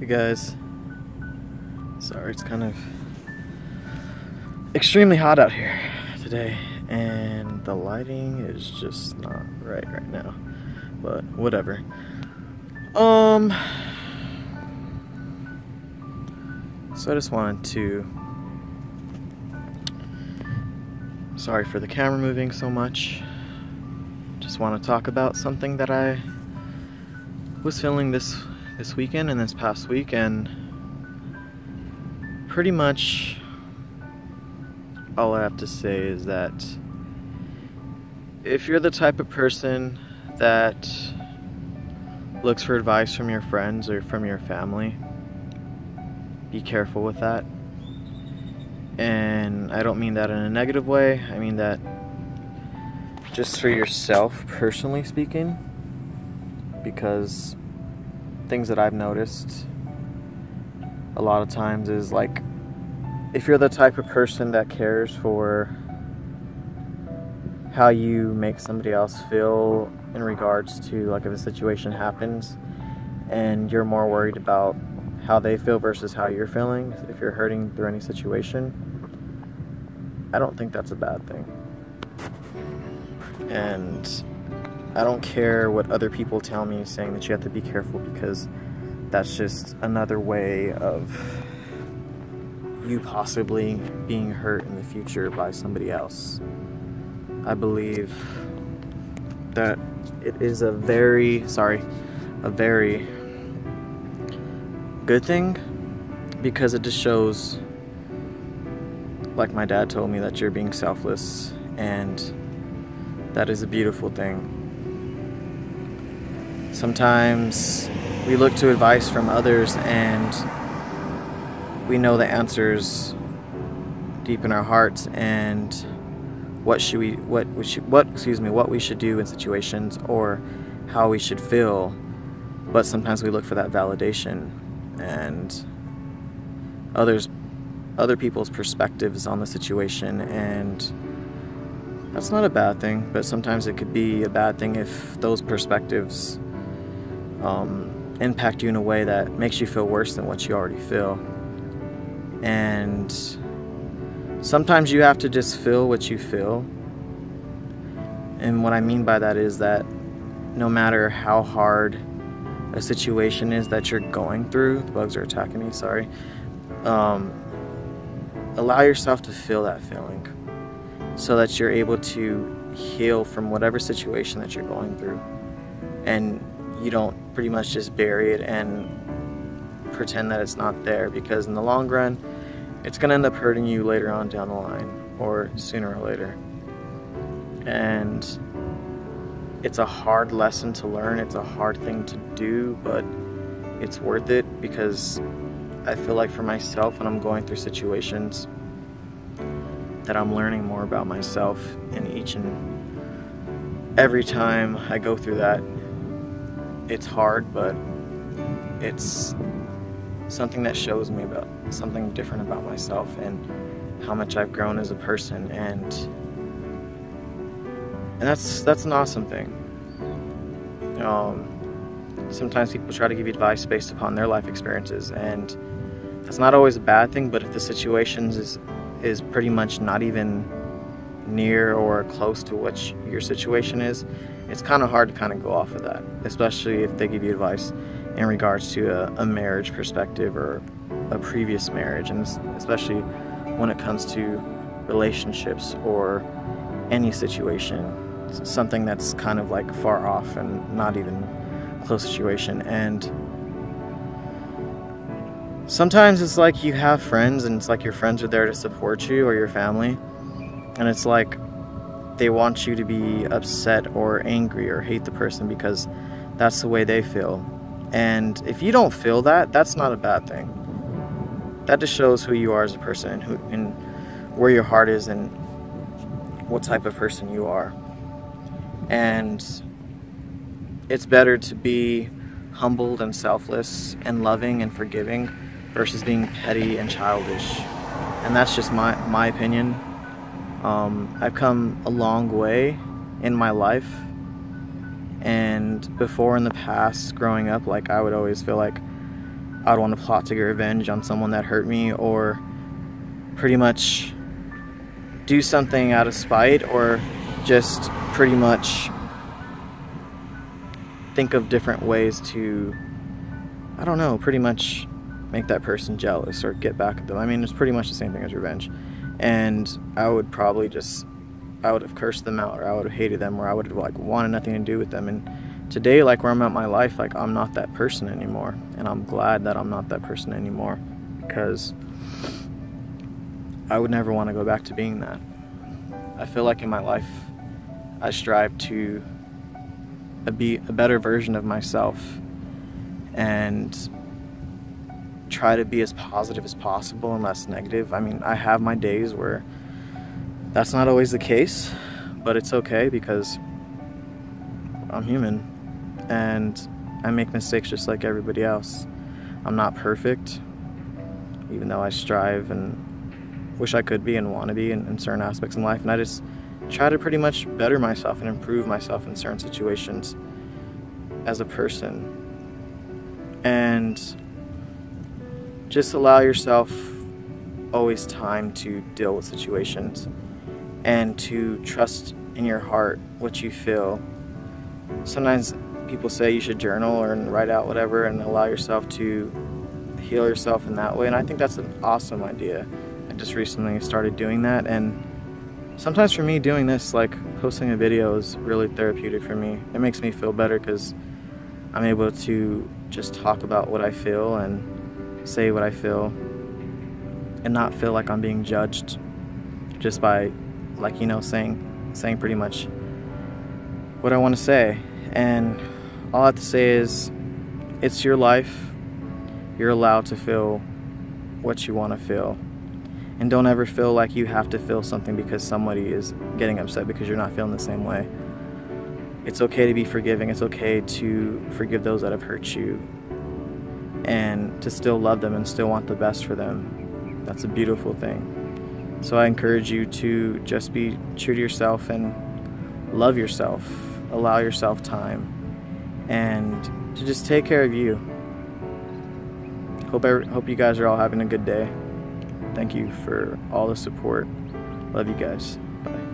Hey guys, sorry, it's kind of extremely hot out here today and the lighting is just not right now, but whatever. So I just wanted to, sorry for the camera moving so much, just want to talk about something that I was feeling this weekend and this past week, and pretty much all I have to say is that if you're the type of person that looks for advice from your friends or from your family, be careful with that. And I don't mean that in a negative way, I mean that just for yourself, personally speaking, because things that I've noticed a lot of times is, like, if you're the type of person that cares for how you make somebody else feel in regards to, like, if a situation happens and you're more worried about how they feel versus how you're feeling, if you're hurting through any situation, I don't think that's a bad thing. And I don't care what other people tell me saying that you have to be careful, because that's just another way of you possibly being hurt in the future by somebody else. I believe that it is a very good thing, because it just shows, like my dad told me, that you're being selfless, and that is a beautiful thing. Sometimes we look to advice from others and we know the answers deep in our hearts and what we should do in situations or how we should feel, but sometimes we look for that validation and other people's perspectives on the situation, and that's not a bad thing, but sometimes it could be a bad thing if those perspectives impact you in a way that makes you feel worse than what you already feel. And sometimes you have to just feel what you feel. And what I mean by that is that no matter how hard a situation is that you're going through, the bugs are attacking me, sorry, allow yourself to feel that feeling so that you're able to heal from whatever situation that you're going through, and you don't pretty much just bury it and pretend that it's not there, because in the long run it's going to end up hurting you later on down the line, or sooner or later. And it's a hard lesson to learn, it's a hard thing to do, but it's worth it, because I feel like for myself, when I'm going through situations, that I'm learning more about myself, and each and every time I go through that, it's hard, but it's something that shows me about something different about myself and how much I've grown as a person, and that's an awesome thing. Sometimes people try to give you advice based upon their life experiences, and that's not always a bad thing, but if the situation is pretty much not even near or close to what your situation is, it's kind of hard to kind of go off of that, especially if they give you advice in regards to a marriage perspective or a previous marriage, and especially when it comes to relationships or any situation, something that's kind of like far off and not even close situation. And sometimes it's like you have friends, and it's like your friends are there to support you, or your family, and it's like they want you to be upset or angry or hate the person because that's the way they feel. And if you don't feel that, that's not a bad thing. That just shows who you are as a person, and where your heart is and what type of person you are. And it's better to be humbled and selfless and loving and forgiving versus being petty and childish. And that's just my opinion. I've come a long way in my life, and before, in the past, growing up, like, I would always feel like I would want to plot to get revenge on someone that hurt me, or pretty much do something out of spite, or just pretty much think of different ways to, I don't know, pretty much make that person jealous or get back at them. I mean, it's pretty much the same thing as revenge. And I would probably just, I would have cursed them out, or I would have hated them, or I would have like wanted nothing to do with them. And today, like where I'm at in my life, like I'm not that person anymore. And I'm glad that I'm not that person anymore, because I would never want to go back to being that. I feel like in my life, I strive to be a better version of myself and try to be as positive as possible and less negative. I mean, I have my days where that's not always the case, but it's okay because I'm human and I make mistakes just like everybody else. I'm not perfect, even though I strive and wish I could be and want to be in certain aspects in life, and I just try to pretty much better myself and improve myself in certain situations as a person. And just allow yourself always time to deal with situations and to trust in your heart what you feel. Sometimes people say you should journal or write out whatever and allow yourself to heal yourself in that way, and I think that's an awesome idea. I just recently started doing that, and sometimes for me doing this, like posting a video, is really therapeutic for me. It makes me feel better because I'm able to just talk about what I feel and say what I feel and not feel like I'm being judged just by, like, you know, saying pretty much what I want to say. And all I have to say is, it's your life. You're allowed to feel what you want to feel. And don't ever feel like you have to feel something because somebody is getting upset because you're not feeling the same way. It's okay to be forgiving. It's okay to forgive those that have hurt you and to still love them and still want the best for them. That's a beautiful thing. So I encourage you to just be true to yourself and love yourself. Allow yourself time and to just take care of you. Hope you guys are all having a good day. Thank you for all the support. Love you guys. Bye.